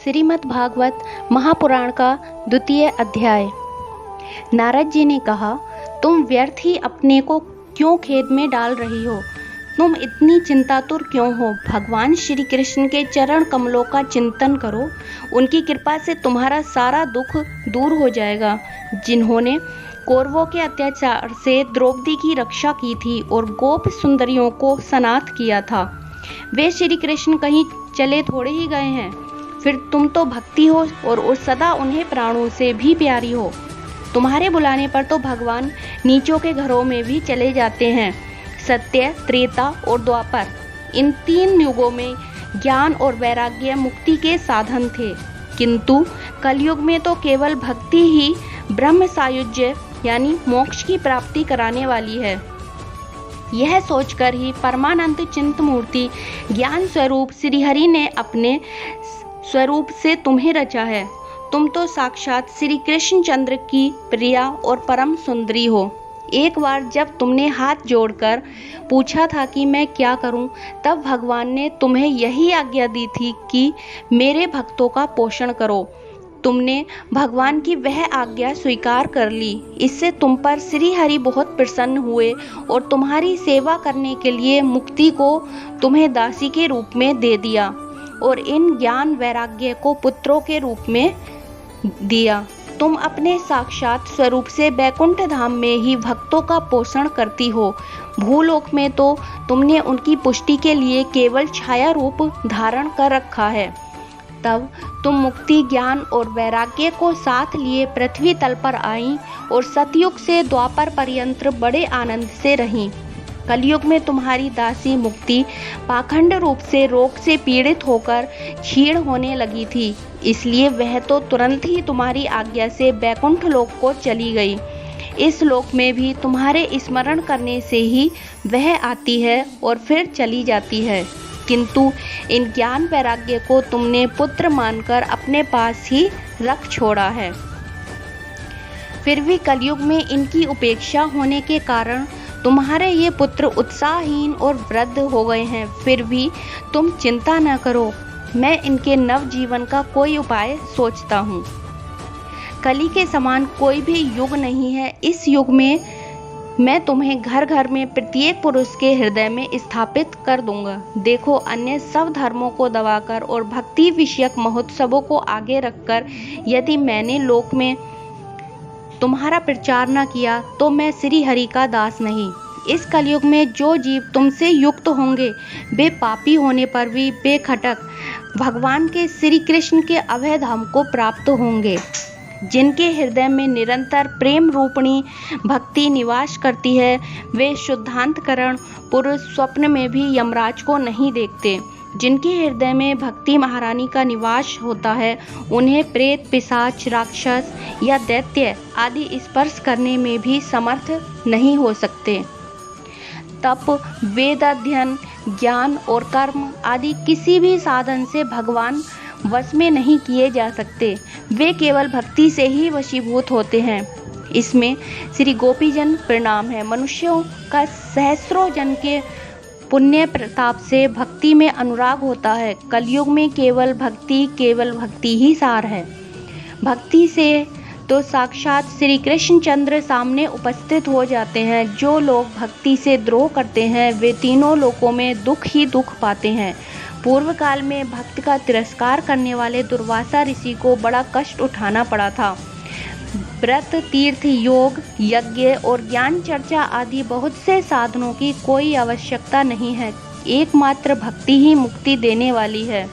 श्रीमद् भागवत महापुराण का द्वितीय अध्याय। नारद जी ने कहा, तुम व्यर्थ ही अपने को क्यों खेद में डाल रही हो? तुम इतनी चिंतातुर क्यों हो? भगवान श्री कृष्ण के चरण कमलों का चिंतन करो। उनकी कृपा से तुम्हारा सारा दुख दूर हो जाएगा। जिन्होंने कौरवों के अत्याचार से द्रौपदी की रक्षा की थी और गोप सुंदरियों को सनाथ किया था, वे श्री कृष्ण कहीं चले थोड़े ही गए हैं। फिर तुम तो भक्ति हो और सदा उन्हें प्राणों से भी प्यारी हो। तुम्हारे बुलाने पर तो भगवान नीचों के घरों में भी चले जाते हैं। सत्य, त्रेता और द्वापर, इन 3 युगों में ज्ञान और वैराग्य मुक्ति के साधन थे, किंतु कलयुग में तो केवल भक्ति ही ब्रह्म सायुज्य यानी मोक्ष की प्राप्ति कराने वाली है। यह सोचकर ही परमानंद चिंतमूर्ति ज्ञान स्वरूप श्रीहरि ने अपने स्वरूप से तुम्हें रचा है। तुम तो साक्षात श्री कृष्ण चंद्र की प्रिया और परम सुंदरी हो। एक बार जब तुमने हाथ जोड़कर पूछा था कि मैं क्या करूं, तब भगवान ने तुम्हें यही आज्ञा दी थी कि मेरे भक्तों का पोषण करो। तुमने भगवान की वह आज्ञा स्वीकार कर ली। इससे तुम पर श्री हरि बहुत प्रसन्न हुए और तुम्हारी सेवा करने के लिए मुक्ति को तुम्हें दासी के रूप में दे दिया और इन ज्ञान वैराग्य को पुत्रों के रूप में दिया। तुम अपने साक्षात स्वरूप से बैकुंठ धाम में ही भक्तों का पोषण करती हो। भूलोक में तो तुमने उनकी पुष्टि के लिए केवल छाया रूप धारण कर रखा है। तब तुम मुक्ति, ज्ञान और वैराग्य को साथ लिए पृथ्वी तल पर आई और सतयुग से द्वापर पर्यंत बड़े आनंद से रहीं। कलयुग में तुम्हारी दासी मुक्ति पाखंड रूप से रोग से पीड़ित होकर क्षीण होने लगी थी, इसलिए वह तो तुरंत ही तुम्हारी आज्ञा से बैकुंठ लोक को चली गई। इस लोक में भी तुम्हारे स्मरण करने से ही वह आती है और फिर चली जाती है, किंतु इन ज्ञान वैराग्य को तुमने पुत्र मानकर अपने पास ही रख छोड़ा है। फिर भी कलयुग में इनकी उपेक्षा होने के कारण तुम्हारे ये पुत्र उत्साहहीन और वृद्ध हो गए हैं। फिर भी तुम चिंता न करो, मैं इनके नव जीवन का कोई उपाय सोचता हूँ। कली के समान कोई भी युग नहीं है। इस युग में मैं तुम्हें घर घर में प्रत्येक पुरुष के हृदय में स्थापित कर दूंगा। देखो, अन्य सब धर्मों को दबाकर और भक्ति विषयक महोत्सवों को आगे रखकर यदि मैंने लोक में तुम्हारा प्रचार न किया तो मैं श्री हरि का दास नहीं। इस कलयुग में जो जीव तुमसे युक्त होंगे वे पापी होने पर भी बेखटक भगवान के श्री कृष्ण के अभय धाम को प्राप्त होंगे। जिनके हृदय में निरंतर प्रेम रूपणी भक्ति निवास करती है, वे शुद्धांतकरण पुरुष स्वप्न में भी यमराज को नहीं देखते। जिनके हृदय में भक्ति महारानी का निवास होता है, उन्हें प्रेत, पिशाच, राक्षस या दैत्य आदि स्पर्श करने में भी समर्थ नहीं हो सकते। तप, वेद अध्ययन, ज्ञान और कर्म आदि किसी भी साधन से भगवान वश में नहीं किए जा सकते। वे केवल भक्ति से ही वशीभूत होते हैं। इसमें श्री गोपीजन प्रणाम है। मनुष्यों का सहस्रों जन के पुण्य प्रताप से भक्ति में अनुराग होता है। कलयुग में केवल भक्ति ही सार है। भक्ति से तो साक्षात श्री कृष्ण चंद्र सामने उपस्थित हो जाते हैं। जो लोग भक्ति से द्रोह करते हैं वे तीनों लोकों में दुख ही दुख पाते हैं। पूर्व काल में भक्त का तिरस्कार करने वाले दुर्वासा ऋषि को बड़ा कष्ट उठाना पड़ा था। व्रत, तीर्थ, योग, यज्ञ और ज्ञान चर्चा आदि बहुत से साधनों की कोई आवश्यकता नहीं है। एकमात्र भक्ति ही मुक्ति देने वाली है।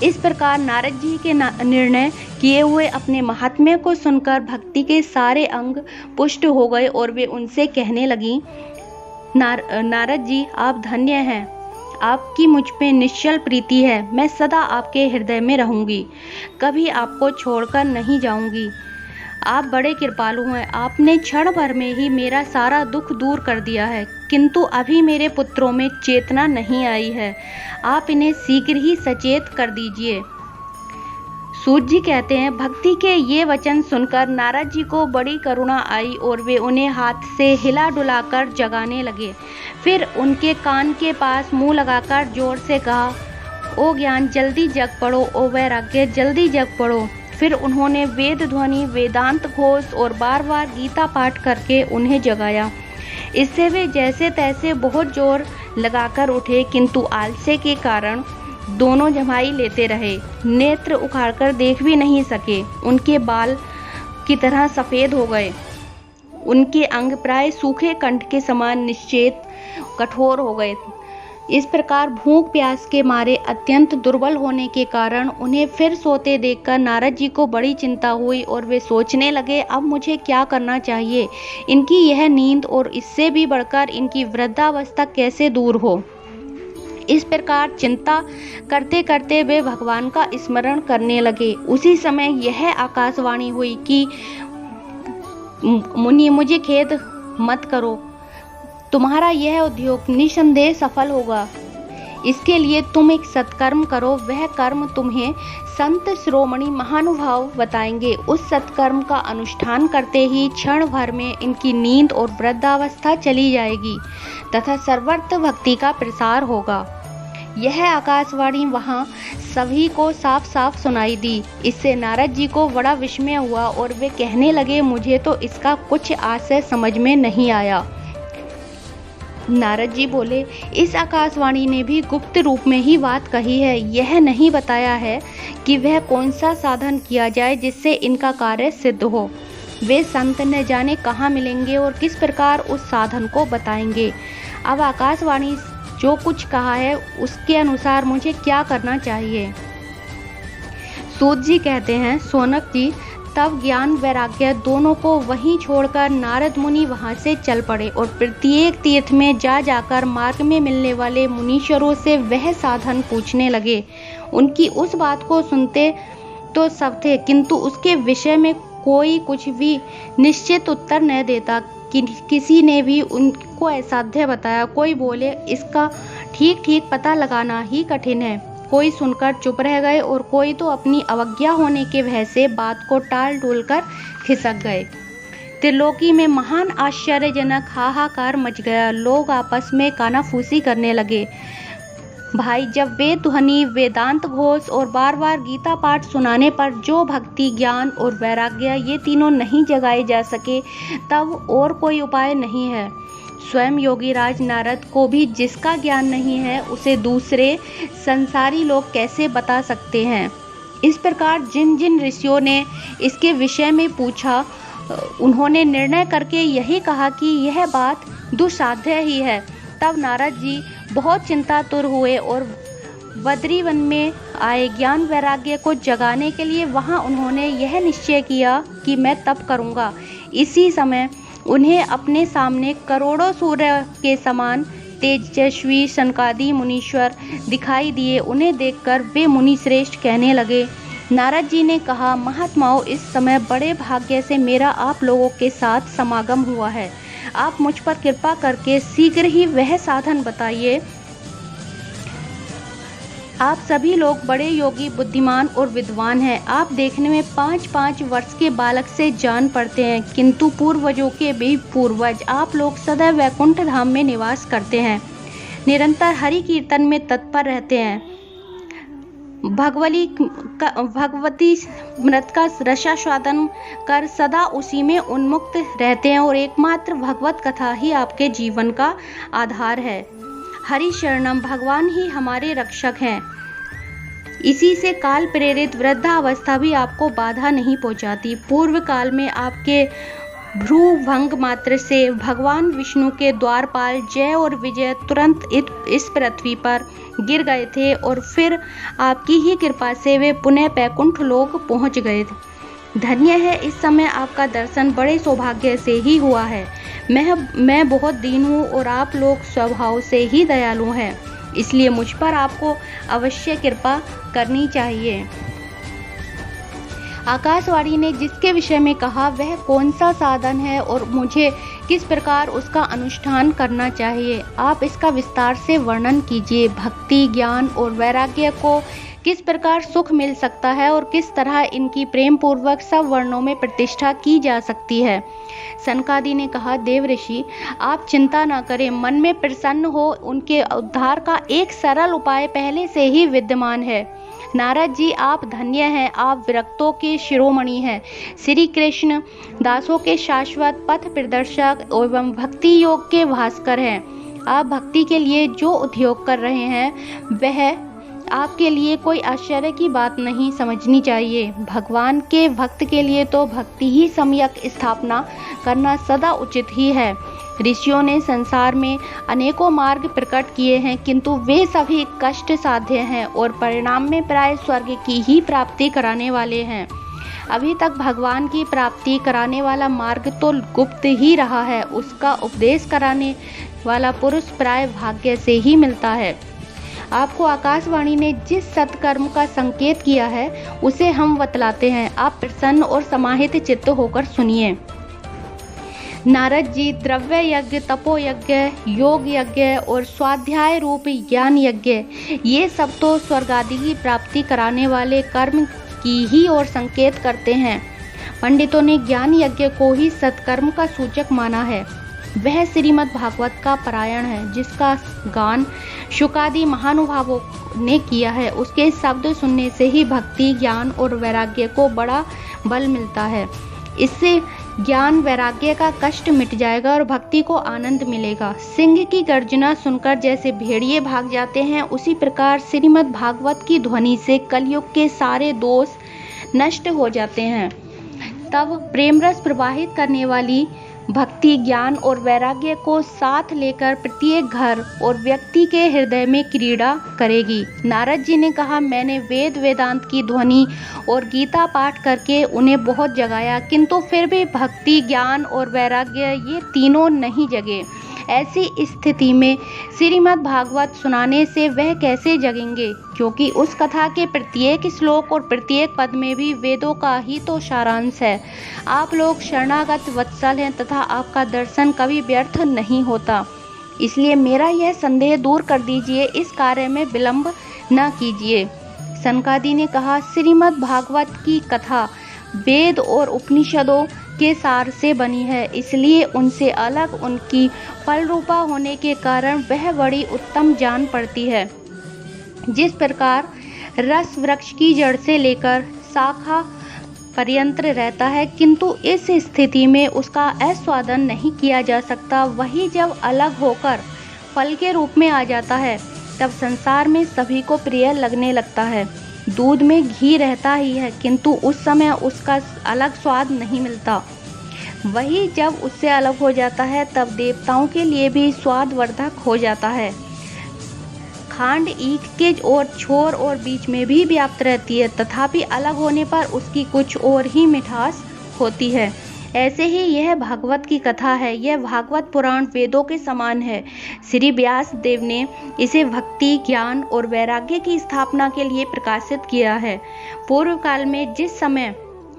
इस प्रकार नारद जी के निर्णय किए हुए अपने महात्म्य को सुनकर भक्ति के सारे अंग पुष्ट हो गए और वे उनसे कहने लगी, नारद जी, आप धन्य हैं। आपकी मुझ पे निश्चल प्रीति है। मैं सदा आपके हृदय में रहूंगी, कभी आपको छोड़कर नहीं जाऊंगी। आप बड़े कृपालु हैं। आपने क्षण भर में ही मेरा सारा दुख दूर कर दिया है, किंतु अभी मेरे पुत्रों में चेतना नहीं आई है। आप इन्हें शीघ्र ही सचेत कर दीजिए। सूत जी कहते हैं, भक्ति के ये वचन सुनकर नारद जी को बड़ी करुणा आई और वे उन्हें हाथ से हिला डुलाकर जगाने लगे। फिर उनके कान के पास मुंह लगाकर जोर से कहा, ओ ज्ञान जल्दी जग पड़ो, ओ वैराग्य जल्दी जग पड़ो। फिर उन्होंने वेद ध्वनि, वेदांत घोष और बार बार गीता पाठ करके उन्हें जगाया। इससे वे जैसे तैसे बहुत जोर लगाकर उठे, किंतु आलस्य के कारण दोनों जमाई लेते रहे। नेत्र उखाड़कर देख भी नहीं सके। उनके बाल की तरह सफ़ेद हो गए। उनके अंग प्राय सूखे कंठ के समान निश्चेत कठोर हो गए। इस प्रकार भूख प्यास के मारे अत्यंत दुर्बल होने के कारण उन्हें फिर सोते देखकर नारद जी को बड़ी चिंता हुई और वे सोचने लगे, अब मुझे क्या करना चाहिए। इनकी यह नींद और इससे भी बढ़कर इनकी वृद्धावस्था कैसे दूर हो। इस प्रकार चिंता करते करते वे भगवान का स्मरण करने लगे। उसी समय यह आकाशवाणी हुई कि मुनि, मुझे खेद मत करो, तुम्हारा यह उद्योग निसंदेह सफल होगा। इसके लिए तुम एक सत्कर्म करो, वह कर्म तुम्हें संत शिरोमणि महानुभाव बताएंगे। उस सत्कर्म का अनुष्ठान करते ही क्षण भर में इनकी नींद और वृद्धावस्था चली जाएगी तथा सर्वत्र भक्ति का प्रसार होगा। यह आकाशवाणी वहां सभी को साफ साफ सुनाई दी। इससे नारद जी को बड़ा विस्मय हुआ और वे कहने लगे, मुझे तो इसका कुछ आशय समझ में नहीं आया। नारद जी बोले, इस आकाशवाणी ने भी गुप्त रूप में ही बात कही है। यह नहीं बताया है कि वह कौन सा साधन किया जाए जिससे इनका कार्य सिद्ध हो। वे संत न जाने कहाँ मिलेंगे और किस प्रकार उस साधन को बताएंगे। अब आकाशवाणी जो कुछ कहा है उसके अनुसार मुझे क्या करना चाहिए। सूत जी कहते हैं, सोनक जी, तब ज्ञान वैराग्य दोनों को वहीं छोड़कर नारद मुनि वहां से चल पड़े और प्रत्येक तीर्थ में जाकर मार्ग में मिलने वाले मुनीश्वरों से वह साधन पूछने लगे। उनकी उस बात को सुनते तो सब थे, किंतु उसके विषय में कोई कुछ भी निश्चित उत्तर न देता। किसी ने भी उनको असाध्य बताया। कोई बोले, इसका ठीक ठीक पता लगाना ही कठिन है। कोई सुनकर चुप रह गए और कोई तो अपनी अवज्ञा होने के भय से बात को टाल टोल कर खिसक गए। त्रिलोकी में महान आश्चर्यजनक हाहाकार मच गया। लोग आपस में कानाफूसी करने लगे। भाई, जब वेद ध्वनि, वेदांत घोष और बार बार गीता पाठ सुनाने पर जो भक्ति, ज्ञान और वैराग्य ये तीनों नहीं जगाए जा सके, तब और कोई उपाय नहीं है। स्वयं योगीराज नारद को भी जिसका ज्ञान नहीं है उसे दूसरे संसारी लोग कैसे बता सकते हैं। इस प्रकार जिन जिन ऋषियों ने इसके विषय में पूछा, उन्होंने निर्णय करके यही कहा कि यह बात दुस्साध्य ही है। तब नारद जी बहुत चिंतातुर हुए और बद्रीवन में आए। ज्ञान वैराग्य को जगाने के लिए वहां उन्होंने यह निश्चय किया कि मैं तप करूंगा। इसी समय उन्हें अपने सामने करोड़ों सूर्य के समान तेजस्वी सनकादि मुनीश्वर दिखाई दिए। उन्हें देखकर वे मुनि श्रेष्ठ कहने लगे। नारद जी ने कहा, महात्माओं, इस समय बड़े भाग्य से मेरा आप लोगों के साथ समागम हुआ है। आप मुझ पर कृपा करके शीघ्र ही वह साधन बताइए। आप सभी लोग बड़े योगी, बुद्धिमान और विद्वान हैं। आप देखने में 5-5 वर्ष के बालक से जान पड़ते हैं, किंतु पूर्वजों के भी पूर्वज आप लोग सदैव वैकुंठ धाम में निवास करते हैं, निरंतर हरि कीर्तन में तत्पर रहते हैं, भगवती मृत का रसास्वादन कर सदा उसी में उन्मुक्त रहते हैं और एकमात्र भगवत कथा ही आपके जीवन का आधार है। हरि शरणम, भगवान ही हमारे रक्षक हैं। इसी से काल प्रेरित वृद्धावस्था भी आपको बाधा नहीं पहुंचाती। पूर्व काल में आपके भ्रू भंग मात्र से भगवान विष्णु के द्वारपाल जय और विजय तुरंत इस पृथ्वी पर गिर गए थे और फिर आपकी ही कृपा से वे पुनः बैकुंठ लोक पहुंच गए। धन्य है, इस समय आपका दर्शन बड़े सौभाग्य से ही हुआ है। मैं बहुत दीन हूँ और आप लोग स्वभाव से ही दयालु हैं, इसलिए मुझ पर आपको अवश्य कृपा करनी चाहिए। आकाशवाणी ने जिसके विषय में कहा वह कौन सा साधन है और मुझे किस प्रकार उसका अनुष्ठान करना चाहिए, आप इसका विस्तार से वर्णन कीजिए। भक्ति, ज्ञान और वैराग्य को किस प्रकार सुख मिल सकता है और किस तरह इनकी प्रेम पूर्वक सब वर्णों में प्रतिष्ठा की जा सकती है। सनकादि ने कहा, देव ऋषि, आप चिंता न करें, मन में प्रसन्न हो, उनके उद्धार का एक सरल उपाय पहले से ही विद्यमान है। नारद जी, आप धन्य हैं, आप विरक्तों के शिरोमणि हैं, श्री कृष्ण दासों के शाश्वत पथ प्रदर्शक एवं भक्ति योग के भास्कर हैं। आप भक्ति के लिए जो उद्योग कर रहे हैं वह आपके लिए कोई आश्चर्य की बात नहीं समझनी चाहिए। भगवान के भक्त के लिए तो भक्ति ही सम्यक स्थापना करना सदा उचित ही है। ऋषियों ने संसार में अनेकों मार्ग प्रकट किए हैं, किंतु वे सभी कष्ट साध्य हैं और परिणाम में प्राय स्वर्ग की ही प्राप्ति कराने वाले हैं। अभी तक भगवान की प्राप्ति कराने वाला मार्ग तो गुप्त ही रहा है, उसका उपदेश कराने वाला पुरुष प्राय भाग्य से ही मिलता है। आपको आकाशवाणी ने जिस सत्कर्म का संकेत किया है उसे हम बतलाते हैं, आप प्रसन्न और समाहित चित्त होकर सुनिए। नारद जी, द्रव्य यज्ञ, तपो यज्ञ, योग यज्ञ और स्वाध्याय रूप ज्ञान यज्ञ, ये सब तो स्वर्ग आदि की प्राप्ति कराने वाले कर्म की ही ओर संकेत करते हैं। पंडितों ने ज्ञान यज्ञ को ही सत्कर्म का सूचक माना है। वह श्रीमद् भागवत का पारायण है, जिसका गान शुकादि महानुभावों ने किया है। उसके शब्द सुनने से ही भक्ति, ज्ञान और वैराग्य को बड़ा बल मिलता है। इससे ज्ञान वैराग्य का कष्ट मिट जाएगा और भक्ति को आनंद मिलेगा। सिंह की गर्जना सुनकर जैसे भेड़िए भाग जाते हैं, उसी प्रकार श्रीमद् भागवत की ध्वनि से कलयुग के सारे दोष नष्ट हो जाते हैं। तब प्रेम रस प्रवाहित करने वाली भक्ति, ज्ञान और वैराग्य को साथ लेकर प्रत्येक घर और व्यक्ति के हृदय में क्रीड़ा करेगी। नारद जी ने कहा, मैंने वेद वेदांत की ध्वनि और गीता पाठ करके उन्हें बहुत जगाया, किंतु फिर भी भक्ति, ज्ञान और वैराग्य ये तीनों नहीं जगे। ऐसी स्थिति में श्रीमद् भागवत सुनाने से वह कैसे जगेंगे, क्योंकि उस कथा के प्रत्येक श्लोक और प्रत्येक पद में भी वेदों का ही तो सारांश है। आप लोग शरणागत वत्सल हैं तथा आपका दर्शन कभी व्यर्थ नहीं होता, इसलिए मेरा यह संदेह दूर कर दीजिए, इस कार्य में विलंब न कीजिए। सनकादि ने कहा, श्रीमद् भागवत की कथा वेद और उपनिषदों के सार से बनी है, इसलिए उनसे अलग उनकी फल रूपा होने के कारण वह बड़ी उत्तम जान पड़ती है। जिस प्रकार रस वृक्ष की जड़ से लेकर शाखा पर्यंत रहता है, किंतु इस स्थिति में उसका आस्वादन नहीं किया जा सकता, वही जब अलग होकर फल के रूप में आ जाता है तब संसार में सभी को प्रिय लगने लगता है। दूध में घी रहता ही है, किंतु उस समय उसका अलग स्वाद नहीं मिलता। वही जब उससे अलग हो जाता है तब देवताओं के लिए भी स्वादवर्धक हो जाता है। खांड ईख के और छोर और बीच में भी व्याप्त रहती है, तथापि अलग होने पर उसकी कुछ और ही मिठास होती है। ऐसे ही यह भागवत की कथा है। यह भागवत पुराण वेदों के समान है। श्री व्यास देव ने इसे भक्ति, ज्ञान और वैराग्य की स्थापना के लिए प्रकाशित किया है। पूर्व काल में जिस समय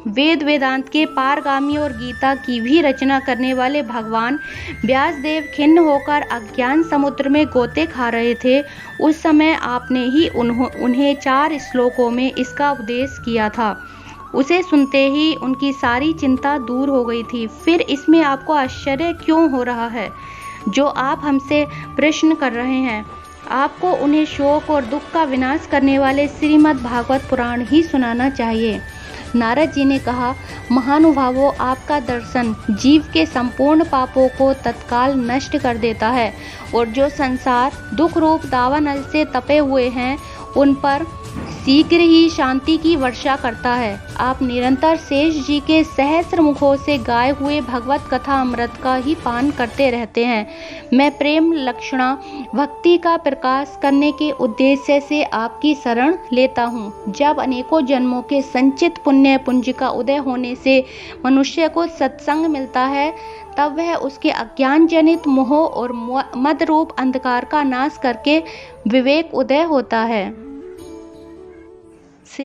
वेद वेदांत के पारगामी और गीता की भी रचना करने वाले भगवान व्यास देव खिन्न होकर अज्ञान समुद्र में गोते खा रहे थे, उस समय आपने ही उन्हें 4 श्लोकों में इसका उपदेश किया था। उसे सुनते ही उनकी सारी चिंता दूर हो गई थी। फिर इसमें आपको आश्चर्य क्यों हो रहा है जो आप हमसे प्रश्न कर रहे हैं? आपको उन्हें शोक और दुख का विनाश करने वाले श्रीमद् भागवत पुराण ही सुनाना चाहिए। नारद जी ने कहा, महानुभावों, आपका दर्शन जीव के संपूर्ण पापों को तत्काल नष्ट कर देता है और जो संसार दुख रूप दावानल से तपे हुए हैं उन पर शीघ्र ही शांति की वर्षा करता है। आप निरंतर शेष जी के सहस्र मुखों से गाए हुए भगवत कथा अमृत का ही पान करते रहते हैं। मैं प्रेम लक्षणा भक्ति का प्रकाश करने के उद्देश्य से आपकी शरण लेता हूँ। जब अनेकों जन्मों के संचित पुण्य पुंज का उदय होने से मनुष्य को सत्संग मिलता है, तब वह उसके अज्ञान जनित मोह और मद रूप अंधकार का नाश करके विवेक उदय होता है।